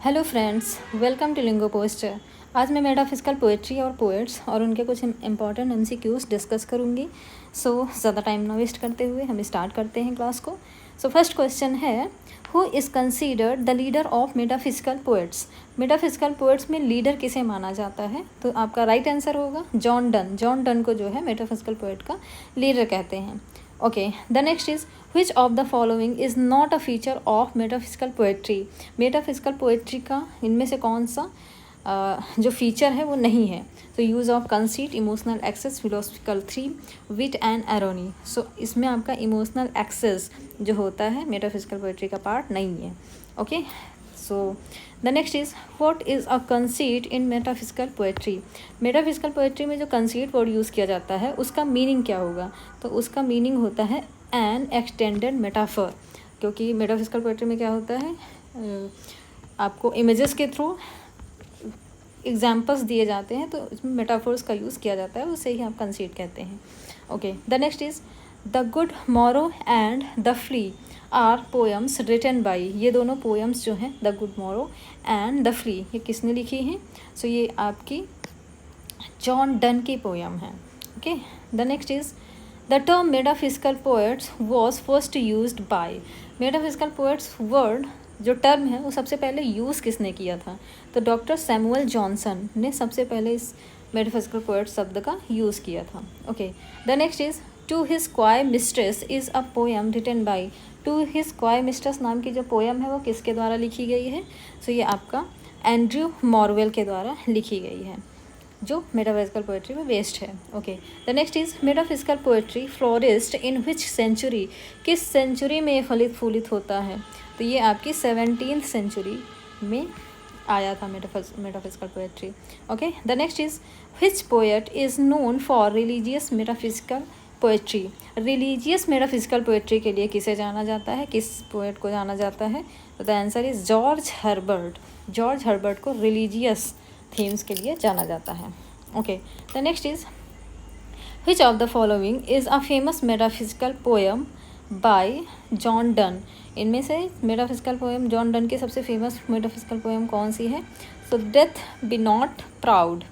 Hello friends, welcome to Lingo Poster. आज मैं metaphysical poetry और पोएट्स और उनके कुछ इंपॉर्टेंट एमसीक्यूज डिस्कस करूँगी। ज़्यादा टाइम ना वेस्ट करते हुए हम स्टार्ट करते हैं क्लास को। फर्स्ट क्वेश्चन है, who is considered the leader of metaphysical poets. Metaphysical poets में लीडर किसे माना जाता है? तो आपका राइट आंसर होगा जॉन डन। जॉन डन को जो है मेटाफिजिकल पोएट का लीडर कहते हैं। Okay, the next is which of the following is not a feature of metaphysical poetry. Metaphysical poetry का इनमें से कौन सा जो फीचर है वो नहीं है? तो use of conceit, emotional excess, philosophical theme, wit and irony. इसमें आपका इमोशनल एक्सेस जो होता है मेटाफिजिकल पोएट्री का पार्ट नहीं है। Okay, the next is what is a conceit in metaphysical poetry. Metaphysical poetry में जो कंसीट वर्ड यूज़ किया जाता है उसका मीनिंग क्या होगा? तो उसका मीनिंग होता है एन एक्सटेंडेड मेटाफर। क्योंकि मेटाफिजिकल पोएट्री में क्या होता है, आपको इमेजेस के थ्रू एग्जाम्पल्स दिए जाते हैं, तो इसमें मेटाफोर्स का यूज़ किया जाता है, उसे ही आप कंसीट कहते हैं। Okay, the next is the good morrow and the flea are poems written by. ये दोनों पोएम्स जो हैं, the good morrow and the flea, ये किसने लिखी हैं? ये आपकी जॉन डन की पोएम है। Okay, the next is the term metaphysical poets was first used by. Metaphysical poets word जो टर्म है वो सबसे पहले यूज़ किसने किया था? तो डॉक्टर सैमुअल जॉनसन ने सबसे पहले इस मेटाफिजिकल पोएट शब्द का यूज़ किया था। Okay, the next is to his coy mistress is a poem written by. To his coy mistress नाम की जो पोएम है वो किसके द्वारा लिखी गई है? ये आपका एंड्रयू मॉरवेल के द्वारा लिखी गई है, जो मेटाफिजिकल पोएट्री में बेस्ड है। Okay, the next is metaphysical poetry flourished in which century. किस सेंचुरी में फलित फूलित होता है? तो ये आपकी 17th सेंचुरी में आया था metaphysical poetry. Okay, the next is which poet is known for religious metaphysical poetry. Religious metaphysical poetry के लिए किसे जाना जाता है? किस पोएट को जाना जाता है? तो the answer is George Herbert. George Herbert को रिलीजियस थीम्स के लिए जाना जाता है। Okay, the next is which of the following is a famous metaphysical poem by John Donne. इनमें से मेटाफिजिकल पोएम जॉन डन की सबसे फेमस मेटाफिजिकल पोएम कौन सी है? डेथ बी नॉट प्राउड,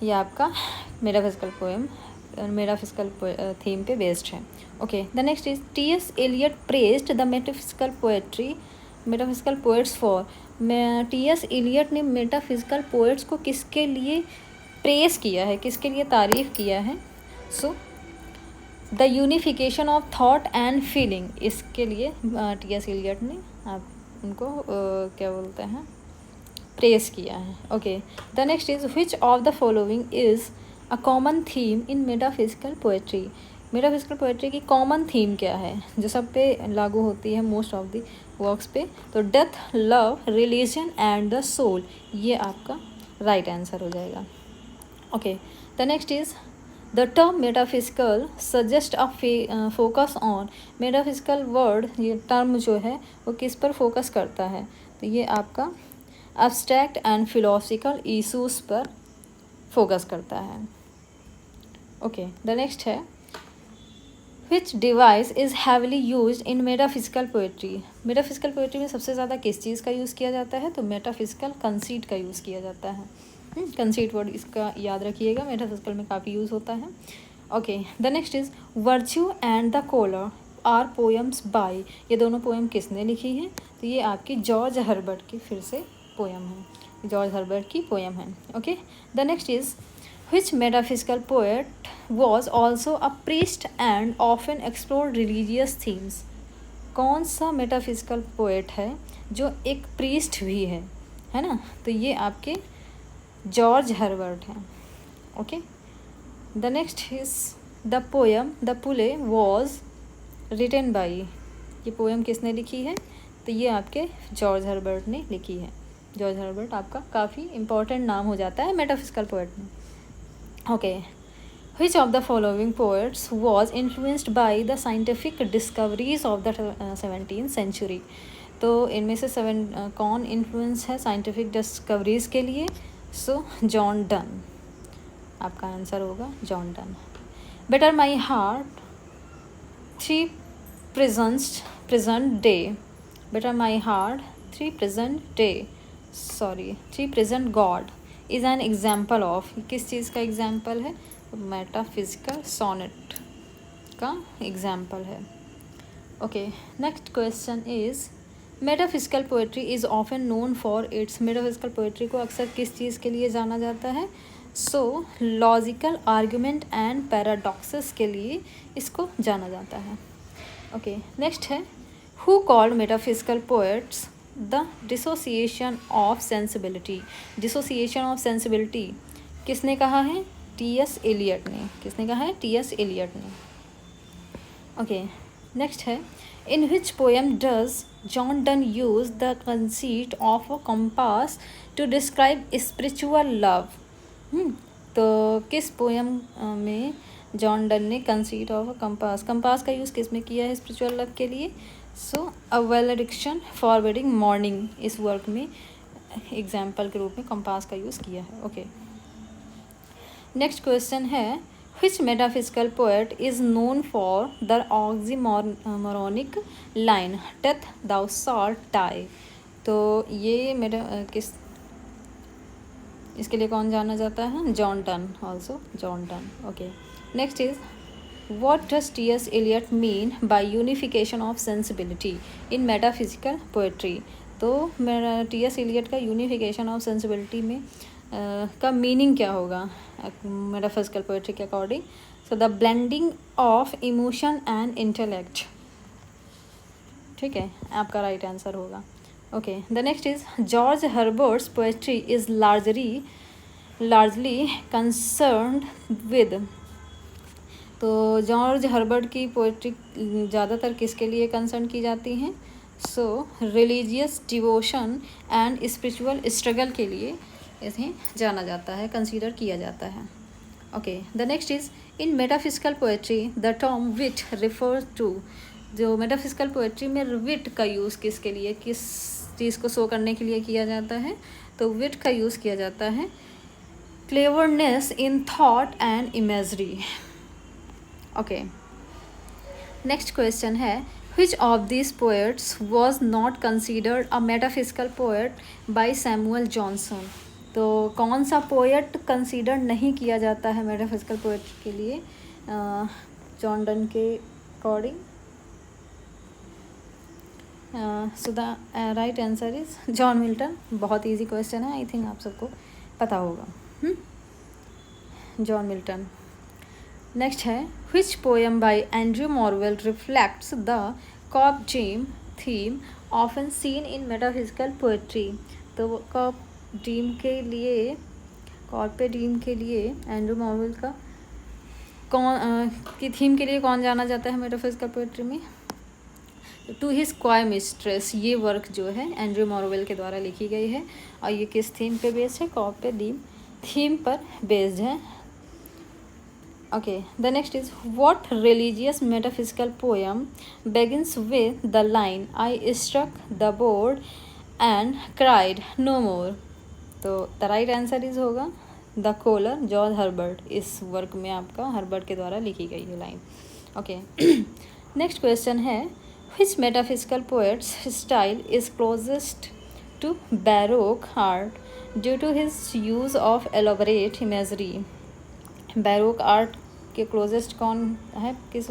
ये आपका मेटाफिजिकल पोएम मेटाफिजिकल थीम पे based है। Okay, the next is T S. Eliot praised the metaphysical poetry metaphysical poets for. T S. Eliot ने metaphysical poets को किसके लिए प्रेज किया है, किसके लिए तारीफ़ किया है? The unification of thought and feeling, इसके लिए टी.एस. एलियट ने आप उनको क्या बोलते हैं, प्रेस किया है। Okay, the next is which of the following is a common theme in metaphysical poetry. Metaphysical poetry की कॉमन थीम क्या है जो सब पे लागू होती है मोस्ट ऑफ द वर्क्स पे? तो death, love, religion and the soul, ये आपका राइट आंसर हो जाएगा। Okay, the next is the term metaphysical suggest a focus on. Metaphysical word, ये टर्म जो है वो किस पर फोकस करता है? तो ये आपका एब्स्ट्रैक्ट एंड फिलोसफिकल इशूज़ पर फोकस करता है। ओके, द नेक्स्ट है विच device is heavily use in metaphysical poetry. Metaphysical poetry में सबसे ज़्यादा किस चीज़ का यूज़ किया जाता है? तो मेटाफिजिकल कंसीट का यूज़ किया जाता है। कंसीट वर्ड इसका याद रखिएगा, मेटाफिजिकल में काफ़ी यूज़ होता है। Okay, the next is virtue and the collar are poems by. ये दोनों पोएम किसने लिखी है? तो ये आपकी जॉर्ज हर्बर्ट की फिर से पोएम है, जॉर्ज हर्बर्ट की पोएम है। Okay, the next is which metaphysical poet was also a priest and often explored religious themes. कौन सा मेटाफिजिकल पोएट है जो एक प्रीस्ट भी है ना? तो ये आपके जॉर्ज हर्बर्ट हैं। Okay, the next is the poem the pulley was written by. ये पोएम किसने लिखी है? तो ये आपके जॉर्ज हर्बर्ट ने लिखी है। जॉर्ज हर्बर्ट आपका काफ़ी इंपॉर्टेंट नाम हो जाता है मेटाफिजिकल पोएट में। Okay, which of the following poets was influenced by the scientific discoveries of the 17th century. तो इनमें से कौन इन्फ्लुएंस है साइंटिफिक डिस्कवरीज के लिए? जॉन डन, आपका आंसर होगा John Donne. Better my heart, three present day, better my heart, three present God is an example of, किस चीज़ का एग्जाम्पल है? मेटाफिजिकल सोनेट का एग्जाम्पल है। Okay, next question is metaphysical poetry is often known for its, metaphysical poetry को अक्सर किस चीज़ के लिए जाना जाता है? सो लॉजिकल आर्ग्यूमेंट एंड पैराडॉक्सेस के लिए इसको जाना जाता है। ओके, नेक्स्ट है who called metaphysical poets the dissociation of sensibility. Dissociation of sensibility किसने कहा है? टी.एस. एलियट ने। किसने कहा है? टी.एस. एलियट ने। ओके, नेक्स्ट है in which poem does John Donne use the conceit of a compass to describe spiritual love. तो किस पोएम में जॉन डन ने कंसीट ऑफ अ कंपास का यूज़ किस में किया है स्पिरिचुअल लव के लिए? So a valediction forwarding morning, इस वर्क में एग्जाम्पल के रूप में कंपास का यूज़ किया है। ओके, नेक्स्ट क्वेश्चन है which metaphysical poet is known for the oxymoronic line death thou shalt die। तो ये मेरा किस, इसके लिए कौन जाना जाता है? John done, also John Donne. Okay, next is what does T.S. Eliot mean by unification of sensibility in metaphysical poetry। तो मेरा T.S. Eliot का unification of sensibility में का मीनिंग क्या होगा मेटाफिजिकल पोएट्री के according? So the blending of emotion and intellect. ठीक है, आपका राइट आंसर होगा। Okay, the next is George Herbert's poetry is largely concerned with. तो जॉर्ज हर्बर्ट की पोएट्री ज़्यादातर किसके लिए कंसर्न की जाती हैं? So religious devotion and spiritual struggle के लिए इसे जाना जाता है, कंसीडर किया जाता है। Okay, the next is in metaphysical poetry the term wit refers to. जो मेटाफिजिकल पोएट्री में विट का यूज़ किसके लिए, किस चीज़ को शो करने के लिए किया जाता है? तो विट का यूज़ किया जाता है cleverness in thought and imagery. Okay, next question है which of these poets was not considered a metaphysical poet by Samuel Johnson। तो कौन सा पोएट कंसीडर नहीं किया जाता है मेटाफिजिकल पोएट के लिए जॉन डन के according? So the right answer is John Milton. बहुत इजी क्वेश्चन है, आई थिंक आप सबको पता होगा। John Milton. नेक्स्ट है which poem by Andrew Morville reflects the carpe diem theme often seen in metaphysical poetry। तो carpe diem के लिए, कॉर्पे ड्रीम के लिए एंड्रू मॉर्वेल का कौन की थीम के लिए कौन जाना जाता है मेटाफिजिकल पोएट्री में? To his coy mistress. ये वर्क जो है एंड्रू मॉर्वेल के द्वारा लिखी गई है और ये किस थीम पे बेस्ड है? कॉर्पे ड्रीम थीम पर बेस्ड है। Okay, the next is what religious metaphysical poem begins with the line I struck the board and cried no more। तो द राइट आंसर इज होगा द कोलर, जॉर्ज हर्बर्ट। इस work में आपका Herbert के द्वारा लिखी गई है लाइन। ओके, नेक्स्ट क्वेश्चन है which metaphysical poet's style is closest to baroque art due to his use of elaborate imagery। Baroque art के क्लोजेस्ट कौन है, किस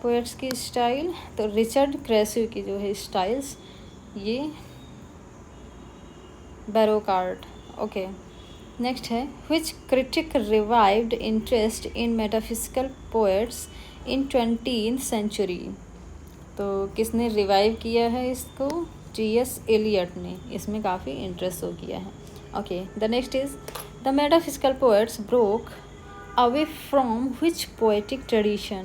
पोएट्स की स्टाइल? तो रिचर्ड क्रेसू की जो है स्टाइल्स, ये बैरोक आर्ट। ओके, नेक्स्ट है which critic revived interest in metaphysical poets in 20th century। तो किसने रिवाइव किया है इसको? टी.एस. एलियट ने इसमें काफ़ी इंटरेस्ट शो किया है। Okay, the next is the metaphysical poets broke away from which poetic tradition।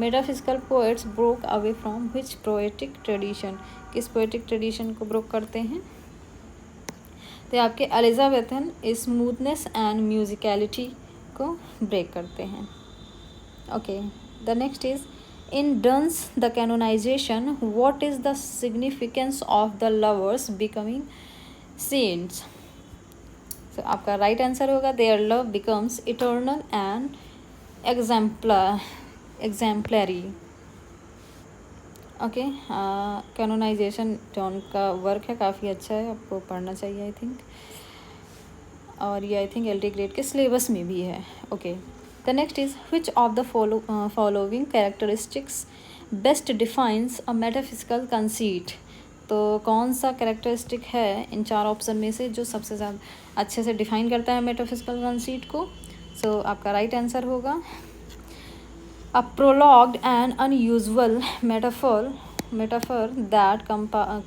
metaphysical poets broke away from which poetic tradition। किस poetic tradition को ब्रोक करते हैं? तो आपके एलिजाबेथन स्मूथनेस एंड म्यूजिकलिटी को ब्रेक करते हैं। Okay, the next is in Donne's the canonization what is the significance of the lovers becoming saints. तो आपका राइट आंसर होगा their love becomes eternal and exemplary. Okay, canonization John का work है, काफ़ी अच्छा है, आपको पढ़ना चाहिए आई थिंक, और ये आई थिंक LD ग्रेड के सिलेबस में भी है। Okay, the next is which of the following characteristics best defines a metaphysical conceit. तो कौन सा कैरेक्टरिस्टिक है इन 4 ऑप्शन में से जो सबसे ज़्यादा अच्छे से डिफाइन करता है मेटाफिजिकल कंसीट को। सो आपका राइट आंसर होगा a prologued and unusual metaphor that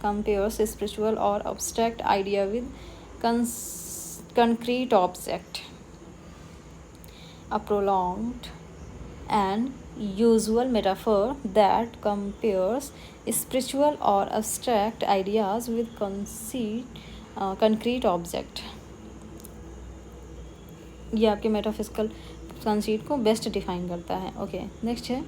compares spiritual or abstract idea with concrete object. A prolonged and usual metaphor that compares spiritual or abstract ideas with concrete object. ये आपके metaphysical conceit को best define करता है। Okay, next है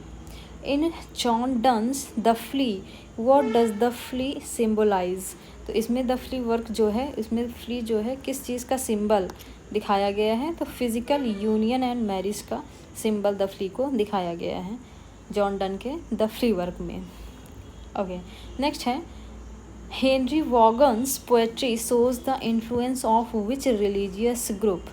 in John Donne's the flea what does the flea symbolize. तो इसमें the flea work जो है, इसमें फ्ली जो है किस चीज़ का सिंबल दिखाया गया है, तो फिजिकल यूनियन एंड मैरिज का सिंबल द फ्ली को दिखाया गया है जॉन डन के द फ्ली वर्क में। ओके, नेक्स्ट है Henry Vaughan's poetry shows the influence of which religious group.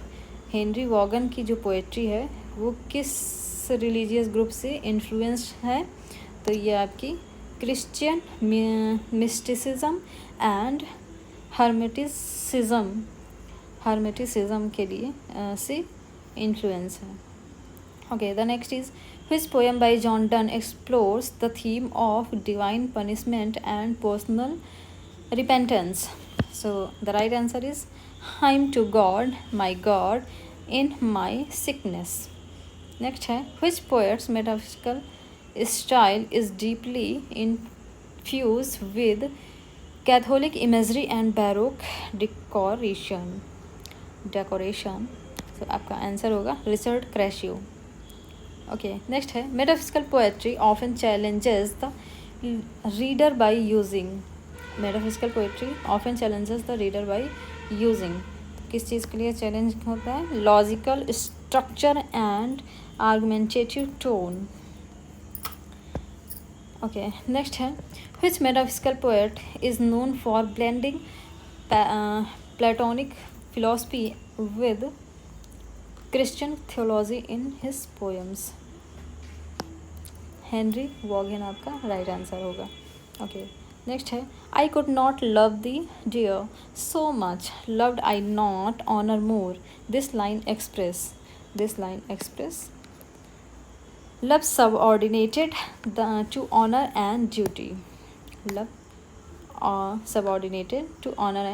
Henry Vaughan की जो पोएट्री है वो किस रिलीजियस ग्रुप से इन्फ्लुएंस्ड है, तो ये आपकी क्रिश्चियन मिस्टिसिज्म एंड हर्मेटिसिज्म के लिए से इन्फ्लुएंस है। Okay, the next is which poem by John Donne explores the theme of divine punishment and personal repentance. So the right answer is I'm to God, my God, in my sickness. Next है which poet's metaphysical style is deeply infused with Catholic imagery and Baroque decoration. So आपका answer होगा Richard Crashaw. Okay, next है metaphysical poetry often challenges the reader by using. Metaphysical poetry often challenges the reader by using, किस चीज़ के लिए challenge होता है, logical structure and argumentative tone. Okay, next है which metaphysical poet is known for blending platonic philosophy with Christian theology in his poems. Henry Vaughan आपका right answer होगा। Okay, next है I could not love the dear so much loved I not honour more this line express love subordinated to honour and duty. Love subordinated to honour